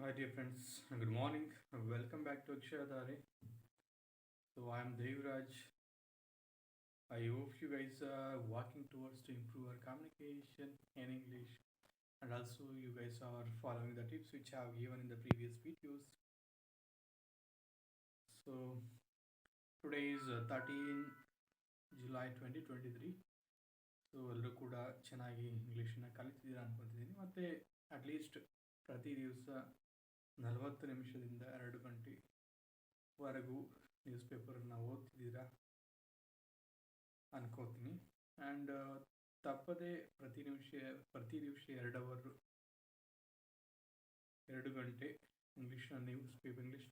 Hi, dear friends. Good morning. Welcome back to Akshayadare. So, I'm Devraj. I hope you guys are working towards to improve our communication in English, and also you guys are following the tips which I have given in the previous videos. So, today is 13 July 2023. So ಎಲ್ಲರೂ ಕೂಡ ಚೆನ್ನಾಗಿ ಇಂಗ್ಲೀಷನ್ನ ಕಲಿತಿದ್ದೀರಾ ಅನ್ಕೊತಿದ್ದೀನಿ ಮತ್ತು at least ಪ್ರತಿ ದಿವಸ 40 ನಿಮಿಷದಿಂದ 2 ಗಂಟೆವರೆಗೂ news ಪೇಪರನ್ನು ಓದ್ತಿದ್ದೀರಾ ಅನ್ಕೋತೀನಿ. And ತಪ್ಪದೇ ಪ್ರತಿ ದಿವಸ 2 ಗಂಟೆ ಇಂಗ್ಲೀಷ್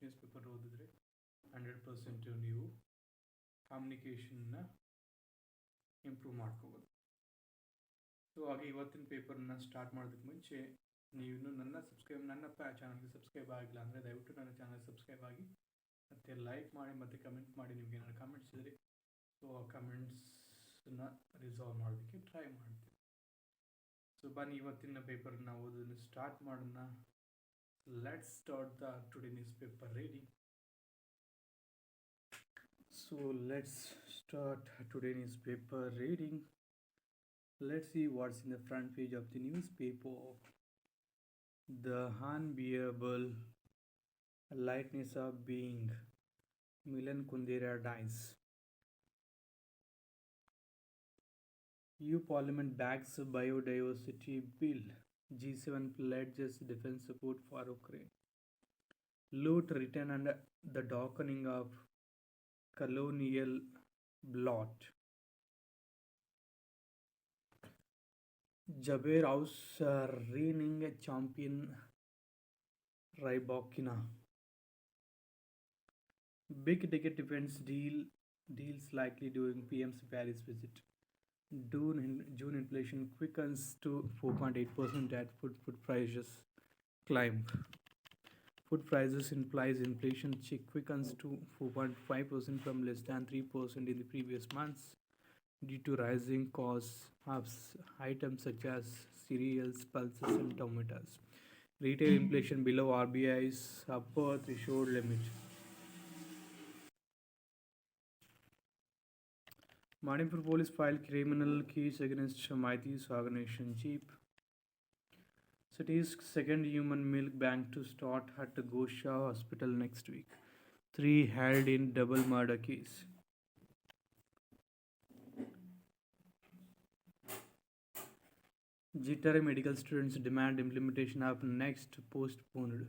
ನ್ಯೂಸ್ ಪೇಪರ್ ಓದಿದ್ರೆ 100% ನೀವು ಕಮ್ಯುನಿಕೇಷನ್ನ ಇಂಪ್ರೂವ್ ಮಾಡ್ಕೋಬೋದು. ಸೊ ಹಾಗೆ ಇವತ್ತಿನ ಪೇಪರ್ನ ಸ್ಟಾರ್ಟ್ ಮಾಡೋದಕ್ಕೆ ಮುಂಚೆ ನೀವು ಇನ್ನೂ ನನ್ನ ಚಾನಲ್ಗೆ ಸಬ್ಸ್ಕ್ರೈಬ್ ಆಗಿಲ್ಲ ಅಂದರೆ ದಯವಿಟ್ಟು ನನ್ನ ಚಾನಲ್ ಸಬ್ಸ್ಕ್ರೈಬ್ ಆಗಿ ಮತ್ತು ಲೈಕ್ ಮಾಡಿ ಮತ್ತು ಕಮೆಂಟ್ ಮಾಡಿ. ನಿಮಗೆ ಏನಾದ್ರು ಕಮೆಂಟ್ಸ್ ಇದ್ದರೆ ಸೊ ಆ ಕಮೆಂಟ್ಸನ್ನ ರಿಸಾಲ್ವ್ ಮಾಡೋದಕ್ಕೆ ಟ್ರೈ ಮಾಡ್ತೀವಿ. ಸೊ ಬನ್ನಿ ಇವತ್ತಿನ ಪೇಪರ್ನ ಓದೋದನ್ನು ಸ್ಟಾರ್ಟ್ ಮಾಡೋಣ. Let's start the today news paper reading. So let's start today newspaper reading. Let's see what's in the front page of the newspaper. The unbearable lightness of being. Milan Kundera dies. EU Parliament backs biodiversity bill. G7 pledges defense support for Ukraine. Loot, return, and the darkening of colonial blot. Jaber House reigning champion Rybakina. Big ticket defense deals likely during PM's Paris visit. June inflation quickens to 4.8% at food prices climb. Food prices implies inflation quickens to 4.5% from less than 3% in the previous months due to rising costs of items such as cereals, pulses, and tomatoes. Retail inflation below RBI's upper threshold limit. Manipur police filed criminal case against Maiti's organization Jeep. City's second human milk bank to start at Gosha Hospital next week. 3 held in double murder case. GTR medical students demand implementation of next postponed.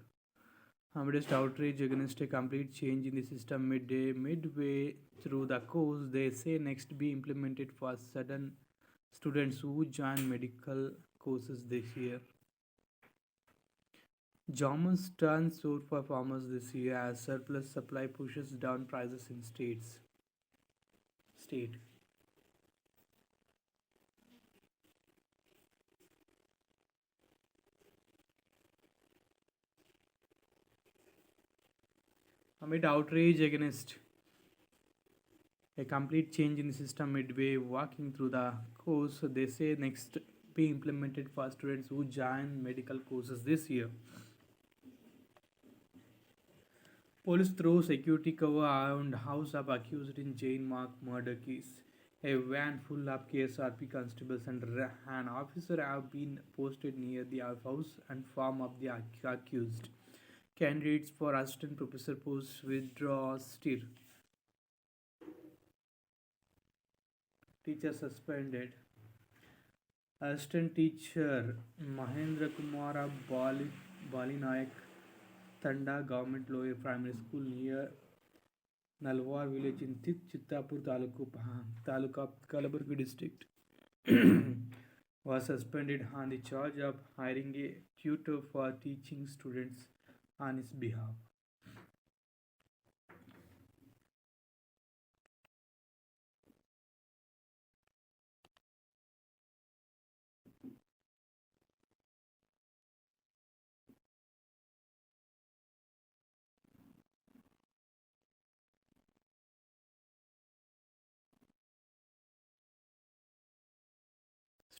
Amidst outrage against a complete change in the system midway through the course, they say next be implemented for sudden students who join medical courses this year. Germans turn sour for farmers this year as surplus supply pushes down prices in state. Amid outrage against a complete change in the system midway walking through the course, they say next be implemented for students who join medical courses this year. Police throw security cover around house of accused in Jane Mark murder case. A van full of KSRP constables and an officer have been posted near the house and farm of the accused. Candidates for assistant professor posts withdraw stir. Teacher suspended. Assistant teacher Mahendra Kumara Balinayak Tanda Government Lower Primary School near Nalwar village in Chittapur Taluka, Kalaburgi district was suspended on the charge of hiring a tutor for teaching students on his behalf.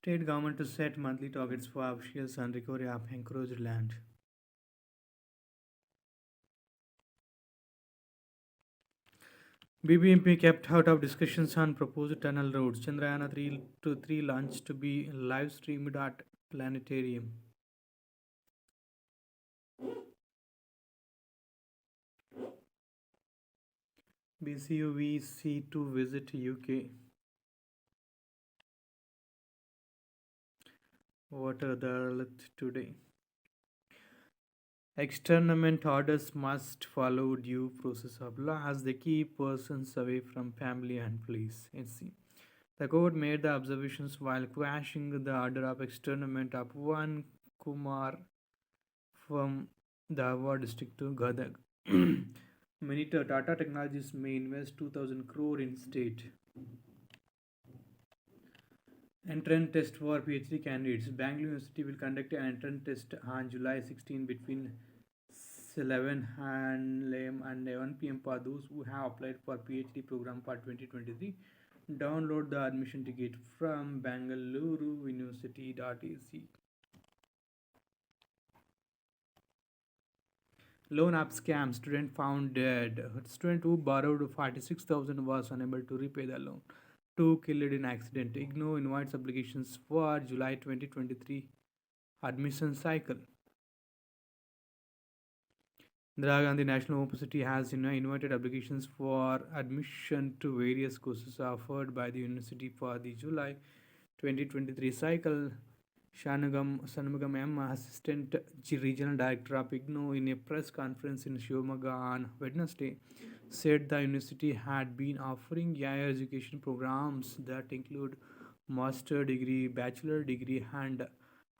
State government to set monthly targets for officials on recovery of encroached land. BBMP kept out of discussions on proposed tunnel roads. Chandrayaan 3 to 3 launch to be live streamed at planetarium. BCUVC to visit UK. Water Adalat today. Externment orders must follow due process of law as they keep persons away from family and police. It's the court made the observations while quashing the order of externment of one Kumar from Dharwad district to Gadag. Many Tata Technologies may invest 2000 crore in state. Entrance test for PhD candidates. Bangalore University will conduct an entrance test on July 16 between 11 a.m. and 11 p.m. for those who have applied for PhD program for 2023. Download the admission ticket from bangalore-university.ac. Loan app scam. Student found dead. Student who borrowed 46,000 was unable to repay the loan. Two killed in accident. IGNOU invites applications for July 2023 admission cycle. Indira Gandhi National University has invited applications for admission to various courses offered by the university for the July 2023 cycle. Shanmugam M, Assistant Regional Director of IGNOU, in a press conference in Shivamogga on Wednesday, said the university had been offering higher education programs that include master degree, bachelor degree, and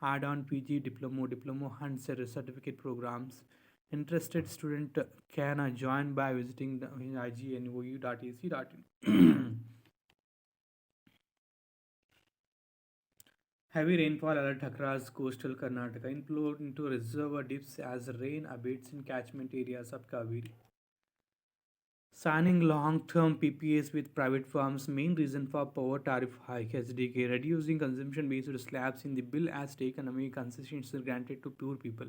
add-on PG diploma, and certificate programs. Interested student can join by visiting the ignou.ac.in. Heavy rainfall alert across coastal Karnataka. Inflow into reservoir dips as rain abates in catchment areas of Kaveri. Signing long-term PPAs with private firms, main reason for power tariff hike. SDK reducing consumption-based slabs in the bill as taken away concessions granted to poor people,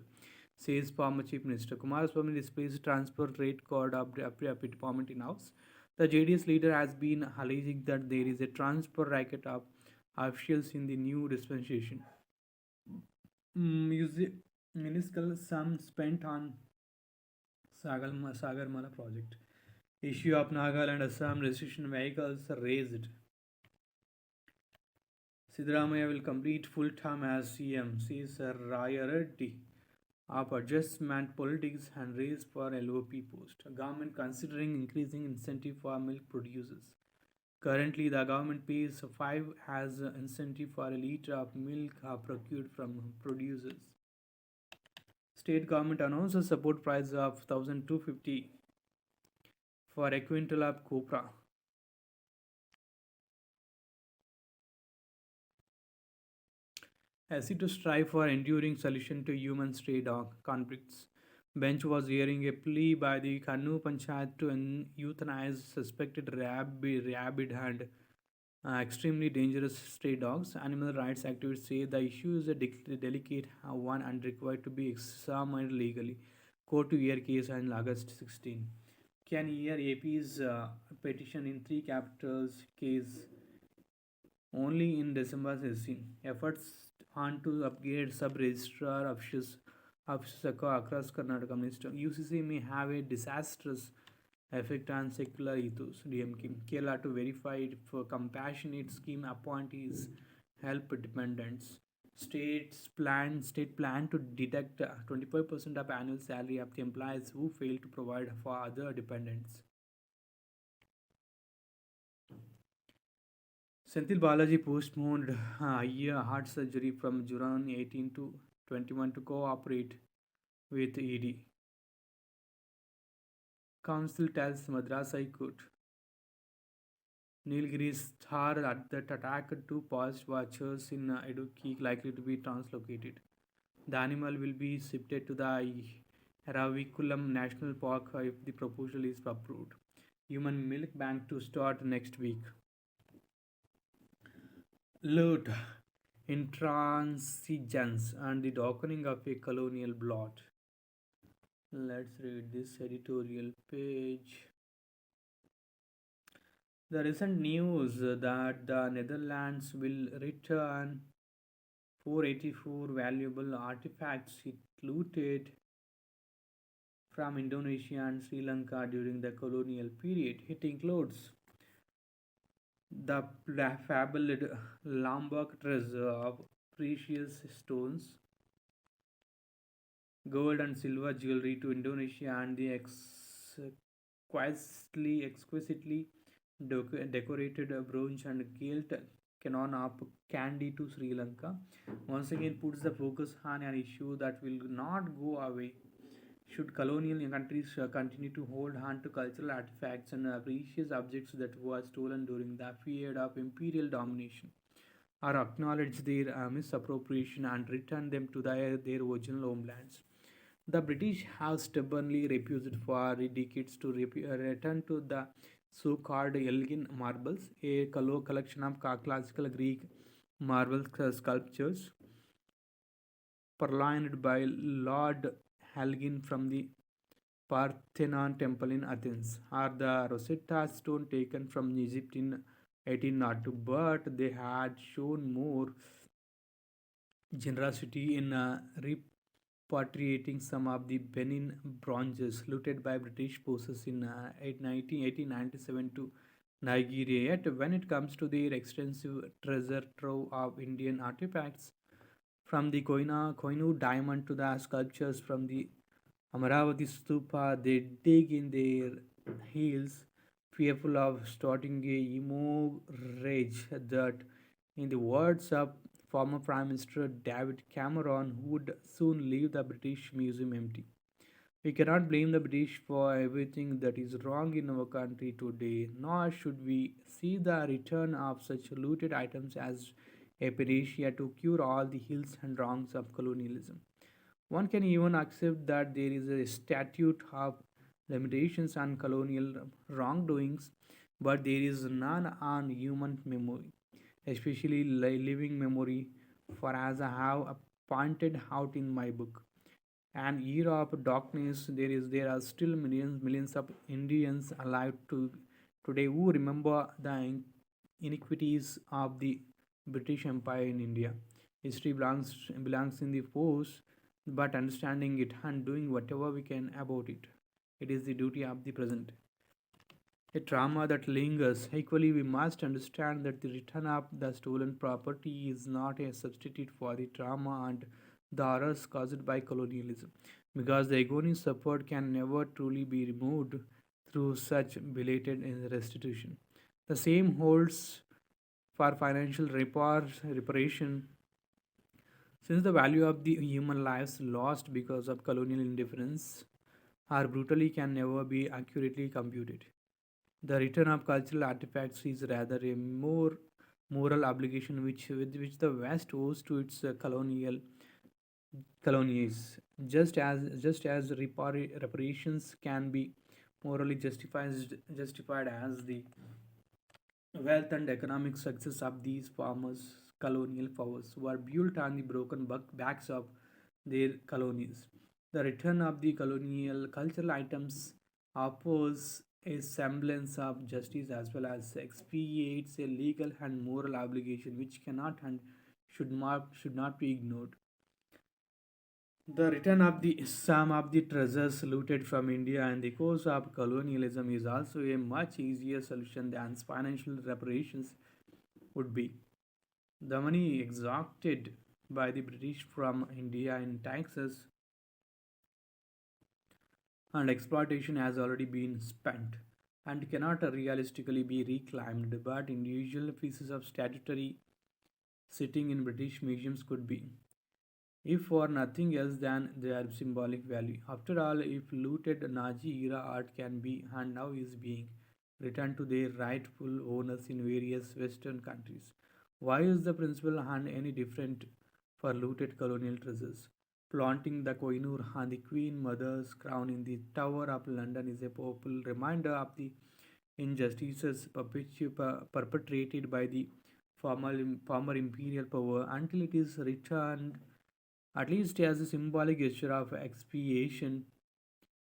says former Chief Minister. Kumaraswamy displays transport rate code of department in house. The JDS leader has been alleging that there is a transport racket of officials in the new dispensation. Minuscule sum spent on Sagarmala project. Issue of Nagaland Assam registration vehicles raised. Siddaramaiah will complete full term as CM, says Raya Reddy. Of adjustment politics and raise for LOP post. Government considering increasing incentive for milk producers. Currently, the government pays 5 as incentive for a liter of milk procured from producers. State government announces support price of 1,250 for a quintal of copra. SC to strive for enduring solution to human stray dog conflicts. Bench was hearing a plea by the Kannu Panchayat to euthanize suspected rabid and extremely dangerous stray dogs. Animal rights activists say the issue is a delicate one and required to be examined legally. Court to hear case on August 16. Can hear AP's petition in three capitals case only in December 16. Efforts on to upgrade sub-registrar offices across Karnataka Minister. UCC may have a disastrous effect on secular ethos. DMK. Kerala to verify if compassionate scheme appointees help dependents. State plan to deduct 25% of annual salary of the employees who fail to provide for other dependents. Senthil Balaji postponed heart surgery from June 18 to 21 to cooperate with ED. Council tells Madras High Court. Nilgiri's Thar at that attack two past watchers in Idukki likely to be translocated. The animal will be shifted to the Eravikulam National Park if the proposal is approved. Human milk bank to start next week. Loot, intransigence, and the darkening of a colonial blot. Let's read this editorial page. The recent news that the Netherlands will return 484 valuable artifacts it looted from Indonesia and Sri Lanka during the colonial period. It includes the fabled Lombok treasure of precious stones, gold and silver jewelry to Indonesia, and the exquisitely decorated bronze and gilt canon of candy to Sri Lanka. Once again, puts the focus on an issue that will not go away. Should colonial countries continue to hold on to cultural artifacts and precious objects that were stolen during the period of imperial domination, or acknowledge their misappropriation and return them to their original homelands? The British have stubbornly refused for decades to return to the so-called Elgin marbles, a collection of classical Greek marble sculptures purloined by Lord Elgin from the Parthenon temple in Athens, or the Rosetta Stone taken from Egypt in 1802, but they had shown more generosity in repatriating some of the Benin bronzes looted by British forces in 1897 to Nigeria. Yet, when it comes to their extensive treasure trove of Indian artifacts, from the Koinu diamond to the sculptures from the Amaravati Stupa, they dig in their heels, fearful of starting a hemorrhage that, in the words of former Prime Minister David Cameron, would soon leave the British Museum empty. We cannot blame the British for everything that is wrong in our country today, nor should we see the return of such looted items as a panacea to cure all the ills and wrongs of colonialism. One can even accept that there is a statute of limitations on colonial wrongdoings, but there is none on human memory, especially living memory. For as I have pointed out in my book, an era of darkness, there are still millions of Indians alive today who remember the iniquities of the British Empire in India. History belongs in the past, but understanding it and doing whatever we can about it. It is the duty of the present. A trauma that lingers. Equally, we must understand that the return of the stolen property is not a substitute for the trauma and the horrors caused by colonialism, because the agony suffered can never truly be removed through such belated restitution. The same holds for financial reparation, since the value of the human lives lost because of colonial indifference or brutally can never be accurately computed. The return of cultural artifacts is rather a more moral obligation with which the West owes to its colonies. Just as reparations can be morally justified as the wealth and economic success of these farmers, colonial powers, were built on the broken backs of their colonies. The return of the colonial cultural items offers a semblance of justice as well as expiates a legal and moral obligation which cannot and should not be ignored. The return of the some of the treasures looted from India and the cause of colonialism is also a much easier solution than financial reparations would be. The money exacted by the British from India in taxes and exploitation has already been spent and cannot realistically be reclaimed, but individual pieces of statutory sitting in British museums could be, if for nothing else than their symbolic value. After all, if looted Nazi era art can be and now is being returned to their rightful owners in various Western countries, why is the principle and any different for looted colonial treasures? Planting the Kohinoor and the Queen Mother's crown in the Tower of London is a powerful reminder of the injustices perpetrated by the former imperial power until it is returned, at least as a symbolic gesture of expiation.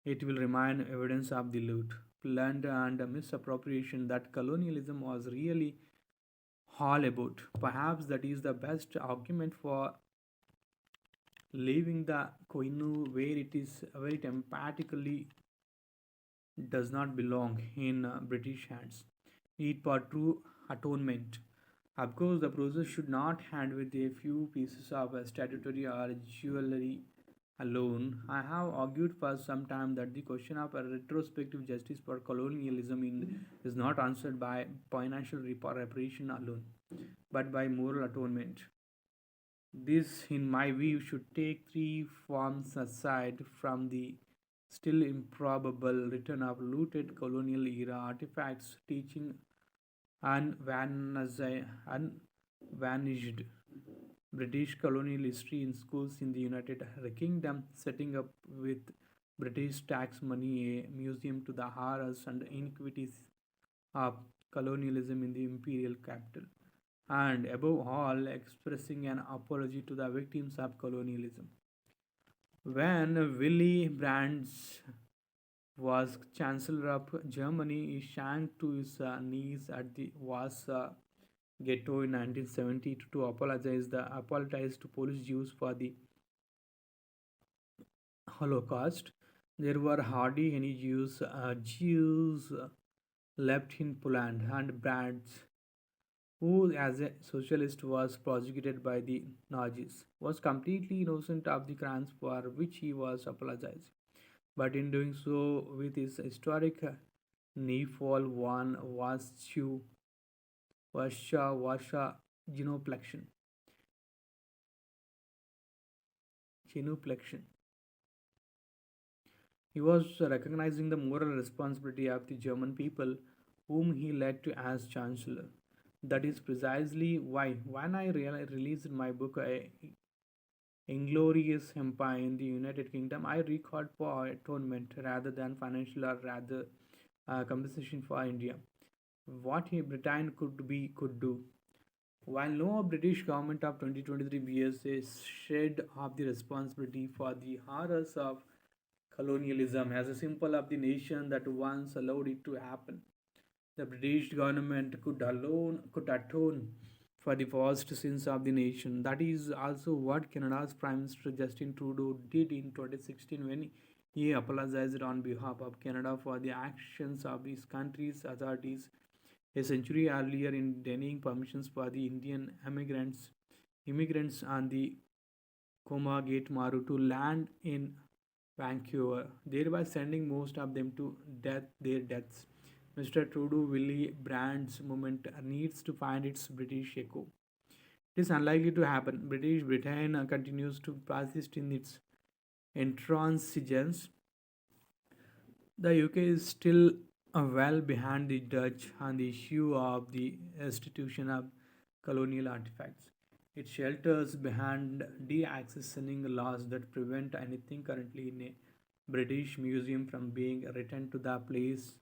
It will remain evidence of the loot. plunder and misappropriation that colonialism was really all about. Perhaps that is the best argument for leaving the Koinu where it emphatically does not belong in British hands. Need for true atonement. Of course, the process should not end with a few pieces of statutory or jewelry alone. I have argued for some time that the question of a retrospective justice for colonialism is not answered by financial reparation alone, but by moral atonement. This, in my view, should take three forms aside from the still improbable return of looted colonial era artifacts, teaching unvanished British colonial history in schools in the United Kingdom, setting up with British tax money a museum to the horrors and iniquities of colonialism in the imperial capital, and above all, expressing an apology to the victims of colonialism. When Willy Brandt was Chancellor of Germany, he sank to his knees at the Warsaw Ghetto in 1970 to apologize to Polish Jews for the Holocaust. There were hardly any Jews left in Poland, and Brandt, who as a socialist was prosecuted by the Nazis, was completely innocent of the crimes for which he was apologizing. But in doing so, with his historic Nepal one Vasha genuflection, genuflection. He was recognizing the moral responsibility of the German people whom he led to as chancellor. That is precisely why, when I released my book, Inglorious Empire in the United Kingdom, I recalled for atonement rather than financial or rather compensation for India. What Britain could do. While no British government of 2023 bears a shred of the responsibility for the horrors of colonialism as a symbol of the nation that once allowed it to happen, the British government could atone for the past sins of the nation. That is also what Canada's Prime Minister Justin Trudeau did in 2016 when he apologized on behalf of Canada for the actions of his country's authorities a century earlier in denying permissions for the Indian immigrants on the Komagate Maru to land in Vancouver, thereby sending most of them to their deaths. Mr. Trudeau Willy Brandt's movement needs to find its British echo. It is unlikely to happen. British Britain continues to persist in its intransigence. The UK is still well behind the Dutch on the issue of the restitution of colonial artifacts. It shelters behind deaccessioning laws that prevent anything currently in a British museum from being returned to the place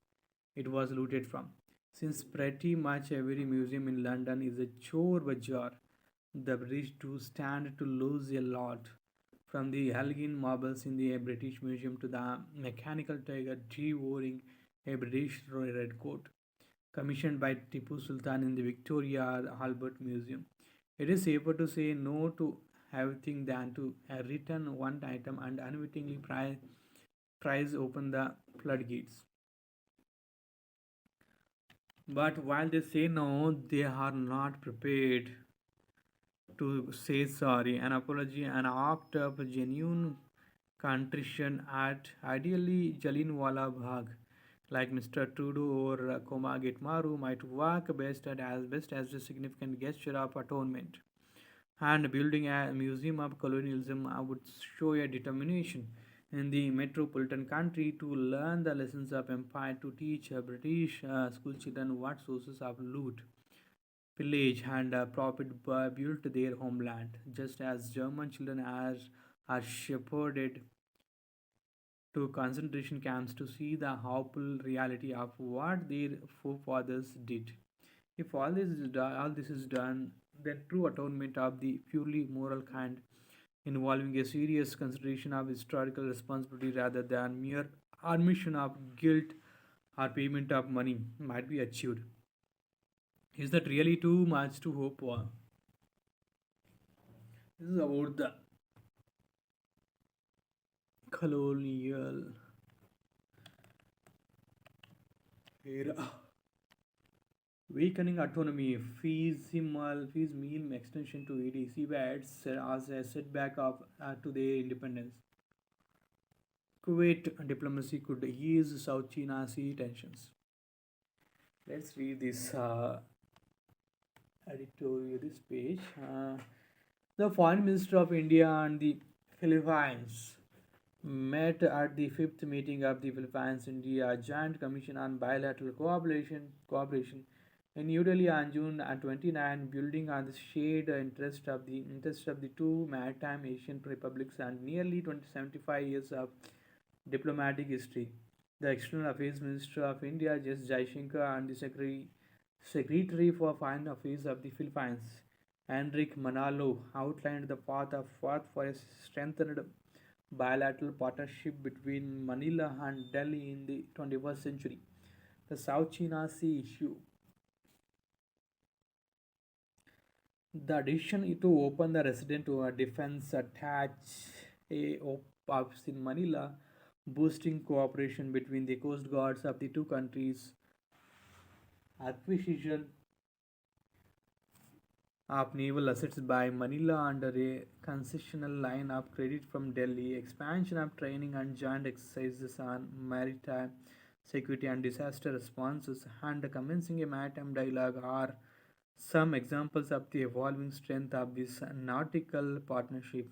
it was looted from. Since pretty much every museum in London is a chore bazaar, the British do stand to lose a lot. From the Elgin marbles in the British Museum to the mechanical tiger devouring a British redcoat, commissioned by Tipu Sultan in the Victoria Albert Museum. It is safer to say no to everything than to return one item and unwittingly prize open the floodgates. But while they say no, they are not prepared to say sorry. An apology, an act of genuine contrition at ideally Jallianwala Bagh, like Mr. Trudeau or Koma Gitmaru, might work best as a significant gesture of atonement. And building a museum of colonialism would show a determination in the metropolitan country to learn the lessons of empire, to teach British school children what sources of loot, pillage, and profit built their homeland, just as German children are shepherded to concentration camps to see the awful reality of what their forefathers did. If all this is done, then true atonement of the purely moral kind, involving a serious consideration of historical responsibility rather than mere admission of guilt, or payment of money might be achieved. Is that really too much to hope for? This is about the colonial era. Weakening autonomy, fees mean extension to EDC bets as a setback to their independence. Kuwait diplomacy could ease South China Sea tensions. Let's read this editorial, this page. The Foreign Minister of India and the Philippines met at the fifth meeting of the Philippines India Joint Commission on Bilateral Cooperation in New Delhi on June 29, building on the shared interest of the two maritime Asian republics and nearly 75 years of diplomatic history. The External Affairs Minister of India, S. Jaishankar, and the Secretary for Foreign Affairs of the Philippines, Enrique Manalo, outlined the path for a strengthened bilateral partnership between Manila and Delhi in the 21st century. The South China Sea issue. The decision to open the resident to a defense attach office in Manila, boosting cooperation between the coast guards of the two countries, acquisition of naval assets by Manila under a concessional line of credit from Delhi, expansion of training and joint exercises on maritime security and disaster responses, and commencing a maritime dialogue are some examples of the evolving strength of this nautical partnership.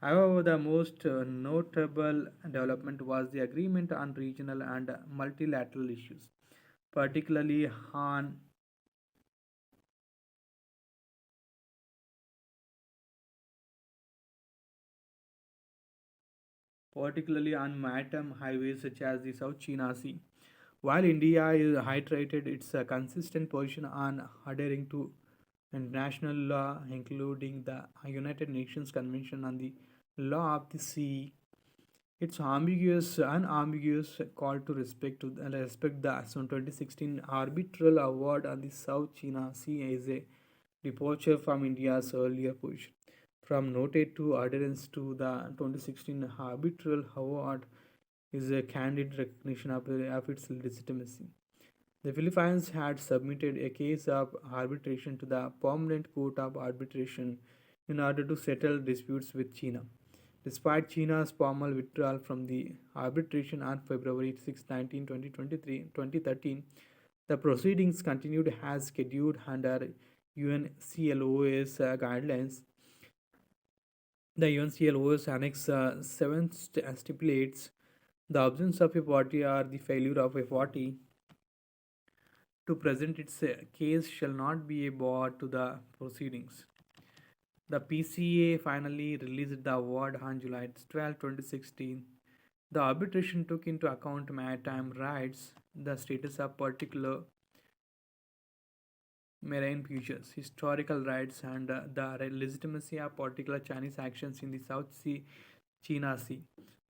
However, the most notable development was the agreement on regional and multilateral issues, particularly on maritime highways such as the South China Sea. While India is reiterated its consistent position on adhering to international law, including the United Nations Convention on the Law of the Sea, its unambiguous call to respect the 2016 arbitral award on the South China Sea is a departure from India's earlier position. From noted to adherence to the 2016 arbitral award is a candid recognition of its legitimacy. The Philippines had submitted a case of arbitration to the Permanent Court of Arbitration in order to settle disputes with China. Despite China's formal withdrawal from the arbitration on February 6, 19, 2013, the proceedings continued as scheduled under UNCLOS guidelines. The UNCLOS Annex 7 stipulates the absence of a party or the failure of a party to present its case shall not be a bar to the proceedings. The PCA finally released the award on July 12, 2016. The arbitration took into account maritime rights, the status of particular marine features, historical rights, and the legitimacy of particular Chinese actions in the China Sea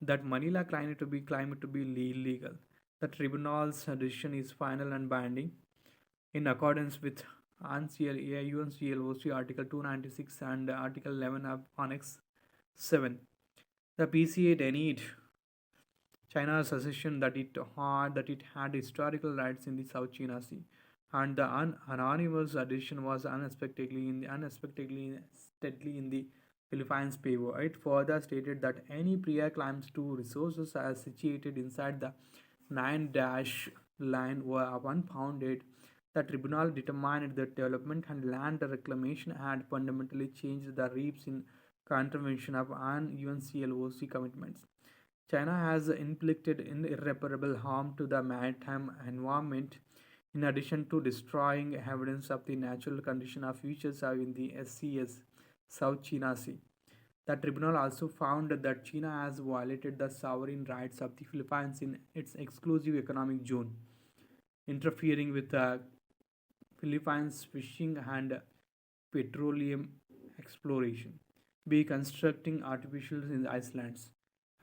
that Manila claimed to be illegal. The tribunal's decision is final and binding in accordance with UNCLOC Article 296 and Article 11 of Annex 7. The PCA denied China's assertion that it had historical rights in the South China Sea, and the anonymous addition was unexpectedly in the Philippines' favor. It further stated that any prior claims to resources are situated inside the 9 dash line were unfounded. The tribunal determined that development and land reclamation had fundamentally changed the reefs in contravention of UNCLOC commitments. China has inflicted irreparable harm to the maritime environment in addition to destroying evidence of the natural condition of futures in the SCS, South China Sea. The tribunal also found that China has violated the sovereign rights of the Philippines in its exclusive economic zone, interfering with the Philippines fishing and petroleum exploration, B. Constructing artificial in the islands,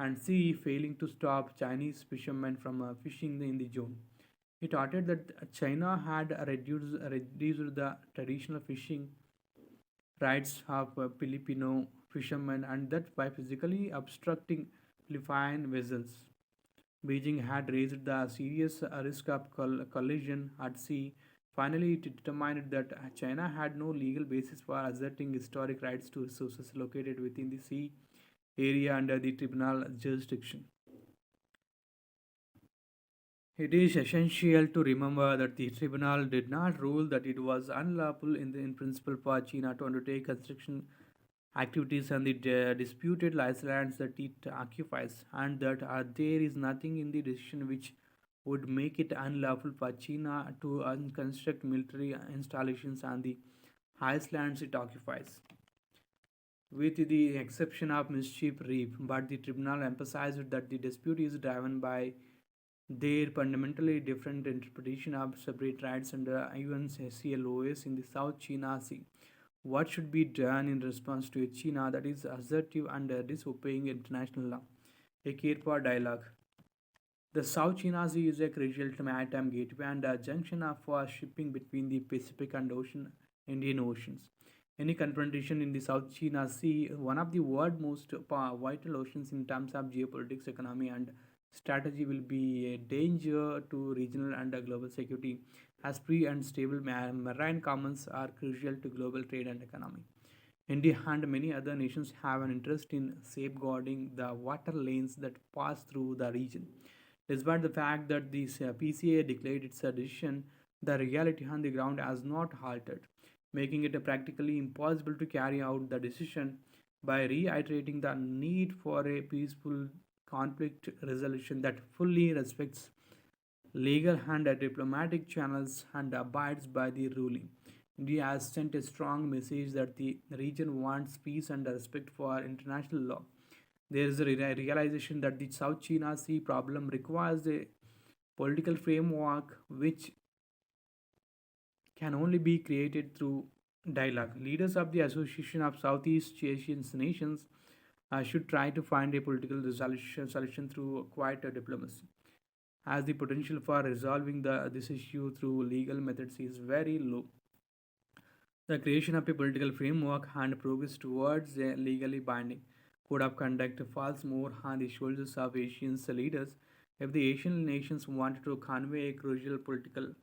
and C. Failing to stop Chinese fishermen from fishing in the zone. It added that China had reduced the traditional fishing rights of Filipino fishermen and that by physically obstructing Philippine vessels. Beijing had raised the serious risk of collision at sea. Finally, it determined that China had no legal basis for asserting historic rights to resources located within the sea area under the tribunal jurisdiction. It is essential to remember that the tribunal did not rule that it was unlawful in principle for China to undertake construction activities on the disputed lands that it occupies, and that there is nothing in the decision which would make it unlawful for China to construct military installations on the highest lands it occupies, with the exception of Mischief Reef. But the tribunal emphasized that the dispute is driven by their fundamentally different interpretation of separate rights under UNCLOS in the South China Sea. What should be done in response to a China that is assertive and disobeying international law? A care for dialogue. The South China Sea is a crucial maritime gateway and a junction for shipping between the Pacific and Indian Oceans. Any confrontation in the South China Sea, one of the world's most vital oceans in terms of geopolitics, economy, and strategy, will be a danger to regional and global security, as free and stable marine commons are crucial to global trade and economy. India and many other nations have an interest in safeguarding the water lanes that pass through the region. Despite the fact that the PCA declared its decision, the reality on the ground has not halted, making it practically impossible to carry out the decision. By reiterating the need for a peaceful conflict resolution that fully respects legal and diplomatic channels and abides by the ruling. India has sent a strong message that the region wants peace and respect for international law. There is a realization that the South China Sea problem requires a political framework which can only be created through dialogue. Leaders of the Association of Southeast Asian Nations should try to find a political solution through quiet diplomacy, as the potential for resolving this issue through legal methods is very low. The creation of a political framework and progress towards a legally binding code of conduct falls more on the shoulders of Asian leaders if the Asian nations want to convey a crucial political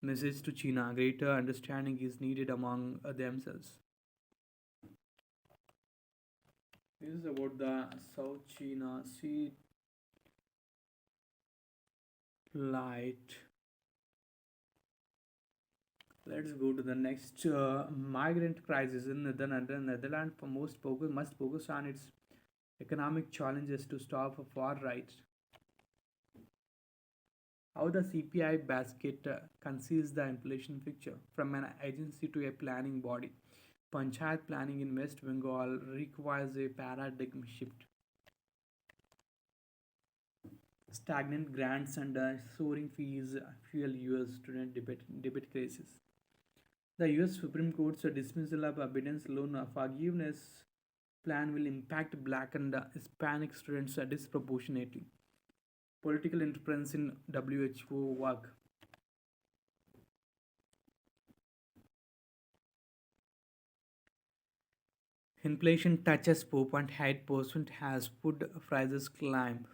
message to China. Greater understanding is needed among themselves. This is about the South China Sea light. Let's go to the next migrant crisis in the Netherlands. For most focus must focus on its economic challenges to stop a far right. How the CPI basket conceals the inflation picture from an agency to a planning body. Panchayat planning in West Bengal requires a paradigm shift. Stagnant grants and soaring fees fuel US student debate crisis. The US Supreme Court's dismissal of abundance loan forgiveness plan will impact black and Hispanic students disproportionately. Political interference in WHO work. Inflation touches 4.8% as food prices climb.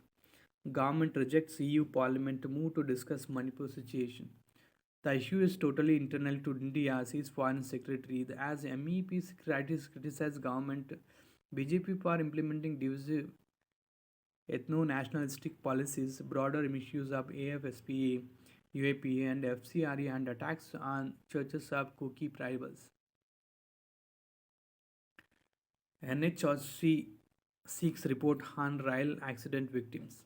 Government rejects EU Parliament move to discuss Manipur situation. The issue is totally internal to India, says Foreign Secretary. As MEPs criticize government BJP for implementing divisive ethno-nationalistic policies, broader issues of AFSPA, UAPA, and FCRA, and attacks on churches of Kuki tribals. NHRC seeks report on rail accident victims.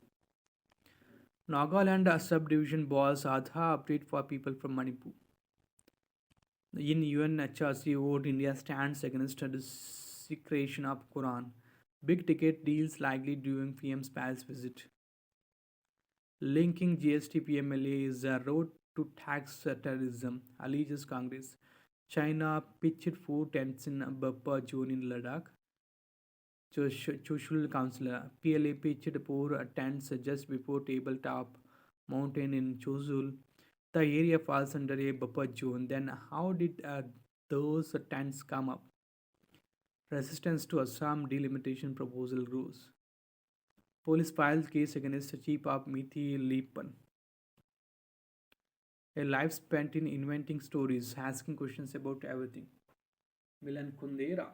Nagaland subdivision boss Aadha update for people from Manipur. In UNHRC vote, India stands against the desecration of Quran. Big ticket deals likely during PM's Paris visit. Linking GST PMLA is a road to tax terrorism, alleges Congress. China pitched four tents in Bappa zone in Ladakh. Social Council PLA pitched four tents just before tabletop mountain in Chosul, the area falls under a buffer zone. Then, how did those tents come up? Resistance to Assam delimitation proposal grows. Police files case against the chief of Mithi Lipan. A life spent in inventing stories, asking questions about everything. Milan Kundera.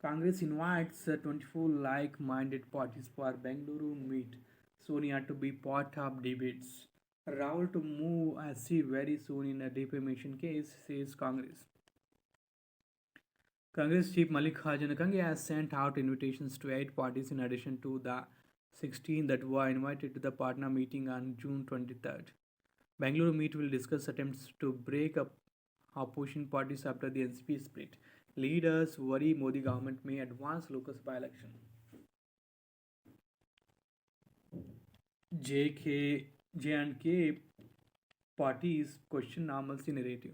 Congress invites 24 like-minded parties for Bengaluru meet. Sonia to be part of debates. Rahul to move see very soon in a defamation case, says Congress. Congress Chief Mallikarjuna Kharge has sent out invitations to 8 parties in addition to the 16 that were invited to the Patna meeting on June 23rd. Bangalore meet will discuss attempts to break up opposition parties after the NCP split. Leaders worry Modi government may advance Lok Sabha election. JK, J&K parties question normalcy narrative.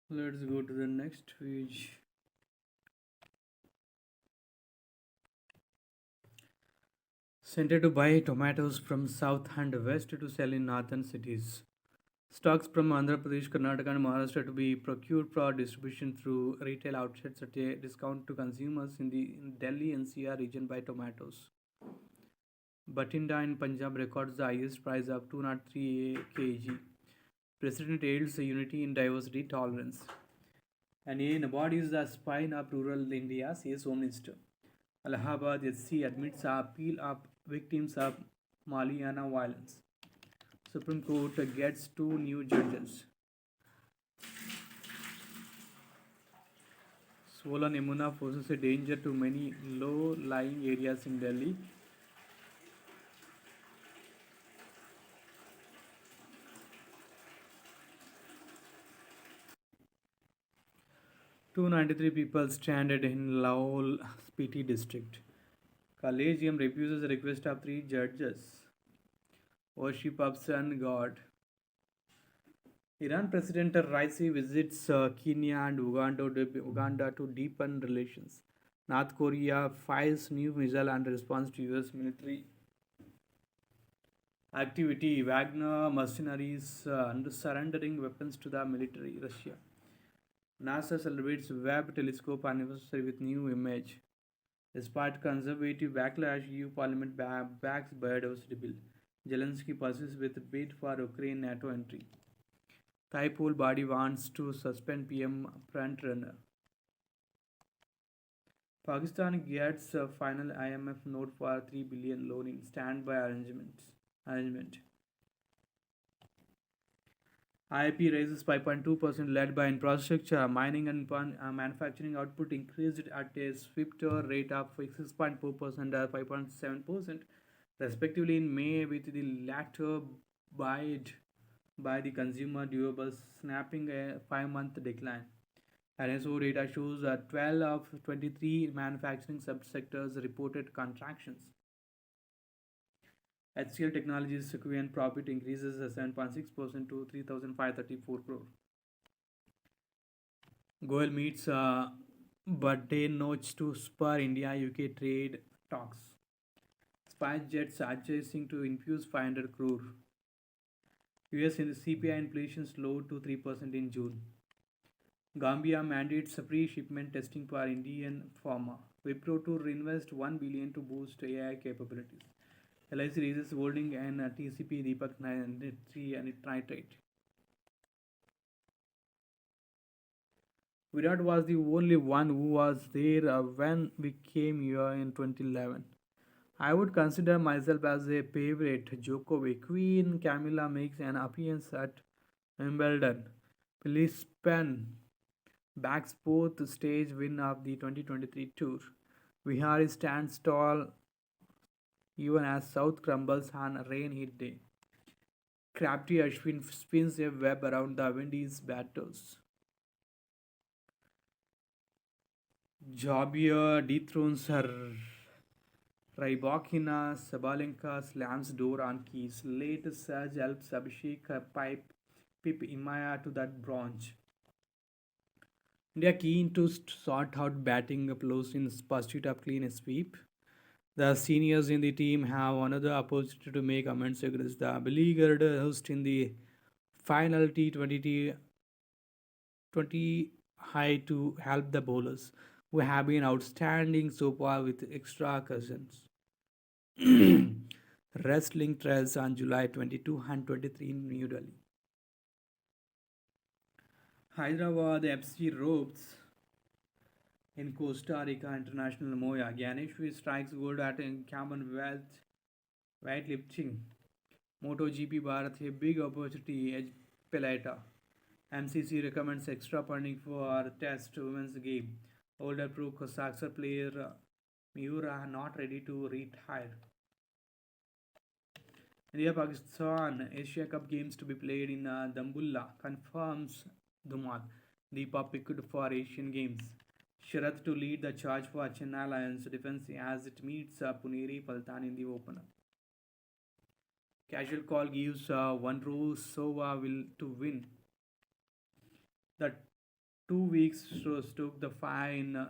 Let's go to the next page. Center to buy tomatoes from south and west to sell in northern cities. Stocks from Andhra Pradesh, Karnataka, and Maharashtra to be procured for distribution through retail outlets at a discount to consumers in the Delhi NCR region buy tomatoes. Batinda in Punjab records the highest price of 203 kg. President hails unity in diversity tolerance. And A embodies the spine of rural India, says Home Minister. Allahabad SC admits the appeal of victims of Maliana violence. Supreme Court gets 2 new judges. Swollen Yamuna poses a danger to many low-lying areas in Delhi. 293 people stranded in Laol Spiti district. Collegium refuses the request of 3 judges. Worship of sun god. Iran President Raisi visits Kenya and Uganda to deepen relations. North Korea fires new missile and response to US military activity. Wagner mercenaries surrendering weapons to the military. Russia. NASA celebrates Webb telescope anniversary with new image. Despite conservative backlash, EU Parliament backs biodiversity bill. Zelensky persists with bid for Ukraine NATO entry. Thai pool body wants to suspend PM front runner. Pakistan gets a final IMF note for 3 billion loan in standby arrangement. IIP raises 5.2% led by infrastructure, mining and manufacturing output increased at a swifter rate of 6.4% and 5.7% respectively in May, with the latter buoyed by the consumer durables snapping a 5-month decline. NSO data shows that 12 of 23 manufacturing subsectors reported contractions. HCL Technologies equivalent profit increases 7.6% to 3,534 crore. Goel meets birthday notes to spur India UK trade talks. SpiceJet adjusting to infuse 500 crore. US in the CPI inflation slowed to 3% in June. Gambia mandates pre-shipment testing for Indian pharma. Wipro to reinvest 1 billion to boost AI capabilities. LIC raises holding and TCP Deepak Nitrite. Virat was the only one who was there when we came here in 2011. I would consider myself as a favorite. Djokovic, Queen Camilla makes an appearance at Wimbledon. Philippe backs both stage win of the 2023 tour. Vihari stands tall even as South crumbles on a rain hit day. Crafty Ashwin spins a web around the Windies batters. Jabia dethrones her Rybakina Sabalenka slams door on keys. Late Saj helps Abhishek pipe Pip Imaya to that bronze. India keen to sort out batting applause in pursuit of clean sweep. The seniors in the team have another opportunity to make amends against the beleaguered host in the final T20 20 high to help the bowlers, who have been outstanding so far with extra cousins. Wrestling trials on July 22 and 23 in New Delhi. Hyderabad FC ropes in Costa Rica International Moya. Ganeshwi strikes gold at Commonwealth weightlifting. MotoGP Bharat a big opportunity edge Pelata. MCC recommends extra funding for test women's game. Older pro Kazakhstan player Miura not ready to retire. India Pakistan Asia Cup games to be played in Dambulla confirms Dumal. Deepa picked for Asian Games. Sharath to lead the charge for Chennai Lions defense as it meets Puneri Paltan in the opener. Casual call gives one row Sova will to win. The 2 weeks Stoke the fire in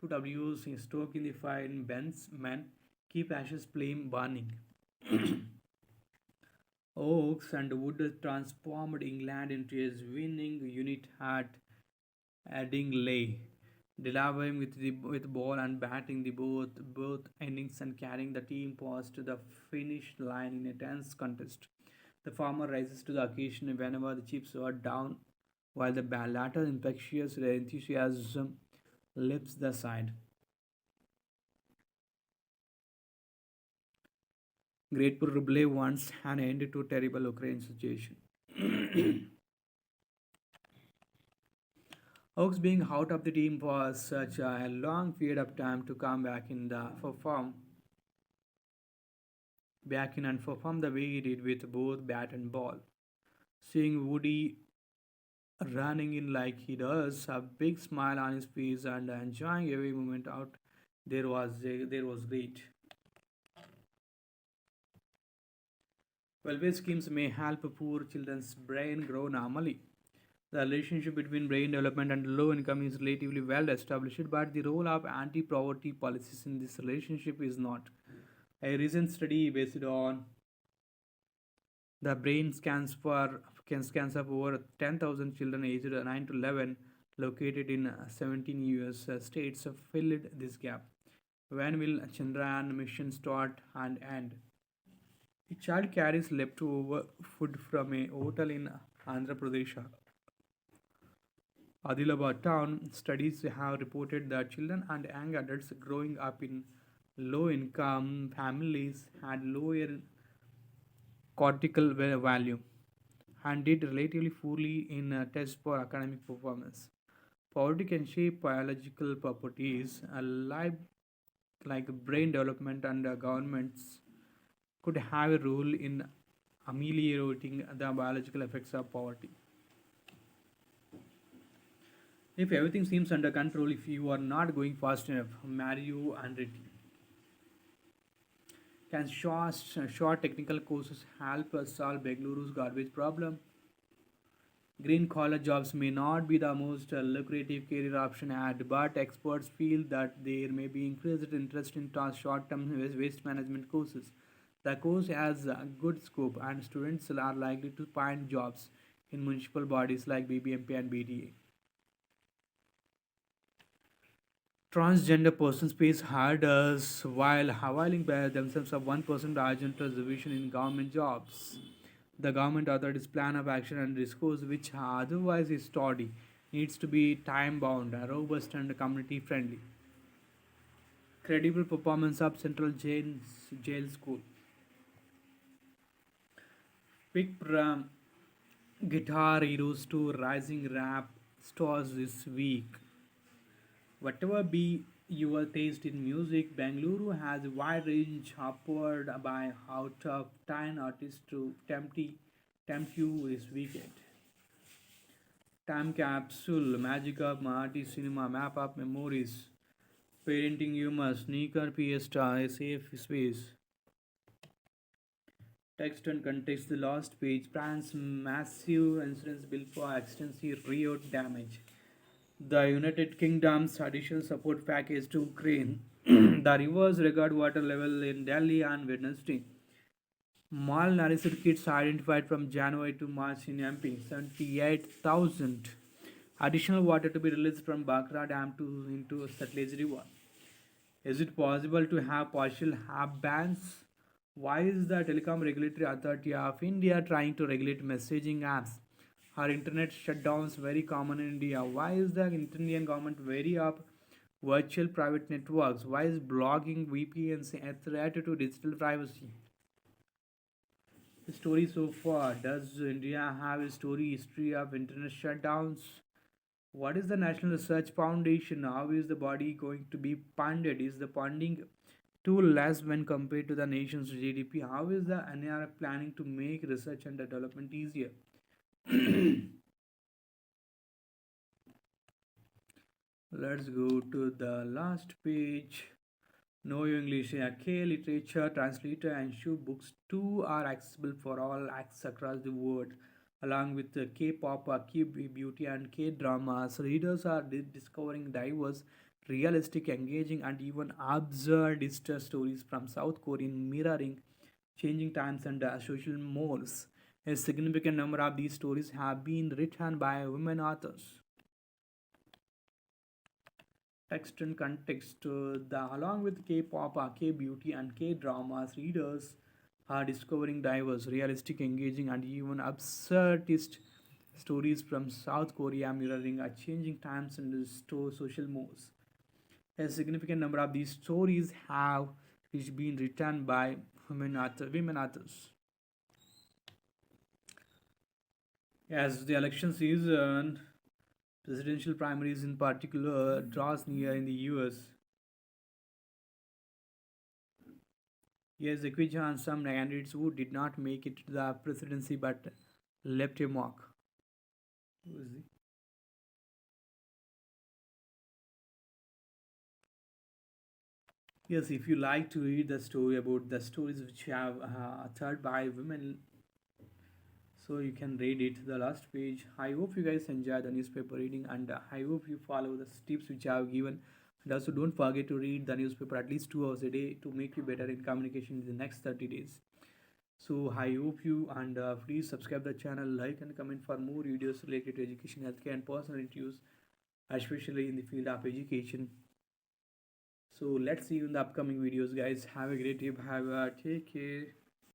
2 Ws in Stoke in the fire in Ben's men keep Ashes flame burning. Oaks and Wood transformed England into a winning unit at Addingley, delivering with ball and batting the both innings and carrying the team past the finish line in a tense contest. The farmer rises to the occasion whenever the chips are down, while the latter infectious enthusiasm lifts the side. Grateful Ruble wants an end to terrible Ukraine situation. Oaks being out of the team for such a long period of time to come back in and perform the way he did with both bat and ball. Seeing Woody running in like he does, a big smile on his face and enjoying every moment out there was great. Welfare schemes may help poor children's brain grow normally. The relationship between brain development and low income is relatively well established, but the role of anti poverty policies in this relationship is not. A recent study based on the brain scans of over 10,000 children aged 9 to 11 located in 17 US states filled this gap. When will Chandrayaan mission start and end? A child carries leftover food from a hotel in Andhra Pradesh Adilabad town. Studies have reported that children and young adults growing up in low income families had lower cortical value and did relatively poorly in tests for academic performance. Poverty can shape biological properties like brain development, and governments could have a role in ameliorating the biological effects of poverty. If everything seems under control, if you are not going fast enough, Mario Andretti. Can short technical courses help us solve Bengaluru's garbage problem? Green collar jobs may not be the most lucrative career option at, but experts feel that there may be increased interest in short-term waste management courses. The course has a good scope, and students are likely to find jobs in municipal bodies like BBMP and BDA. Transgender persons face hurdles while availing by themselves of 1% urgent reservation in government jobs. The government authorities' plan of action and discourse, which otherwise is sturdy, needs to be time bound, robust, and community friendly. Credible performance of Jail School. Pick from guitar heroes to rising rap stars this week. Whatever be your taste in music, Bangalore has a wide range upward by out of 10 artists to tempt you this weekend. Time capsule, magic of Mahati cinema, map of memories, parenting humor, sneaker fiesta, a safe space. Text and context, the last page, France massive insurance bill for extensive riot damage. The United Kingdom's additional support package to Ukraine. The reverse record water level in Delhi on Wednesday. Malnourished kids identified from January to March in MP, 78,000. Additional water to be released from Bakra Dam into Satluj River. Is it possible to have partial app bans? Why is the Telecom Regulatory Authority of India trying to regulate messaging apps? Are internet shutdowns very common in India? Why is the Indian government wary of virtual private networks? Why is blogging VPNs a threat to digital privacy? The story so far. Does India have a story history of internet shutdowns? What is the National Research Foundation? How is the body going to be funded? Is the funding too less when compared to the nation's GDP? How is the NRF planning to make research and development easier? Let's go to the last page. Know Your English. K literature, translator, and shoe books too are accessible for all acts across the world. Along with the K-pop, K-beauty, and K-dramas, readers are discovering diverse, realistic, engaging, and even absurd stories from South Korean mirroring changing times and social mores. A significant number of these stories have been written by women authors. Text and context. Along with K-pop, K-beauty, and K-dramas, readers are discovering diverse, realistic, engaging, and even absurdist stories from South Korea mirroring changing times and social mores. A significant number of these stories have been written by women authors. As the election season, presidential primaries in particular, draws near in the US. Yes, the quiz on some candidates who did not make it to the presidency but left a mark. Who is he? Yes, if you like to read the story about the stories which have authored by women, so you can read it. The last page. I hope you guys enjoy the newspaper reading, and I hope you follow the tips which I have given. And also, don't forget to read the newspaper at least 2 hours a day to make you better in communication in the next 30 days. So I hope you and please subscribe the channel, like and comment for more videos related to education, healthcare, and personal interviews, especially in the field of education. So let's see you in the upcoming videos, guys. Have a great day. Have a take care.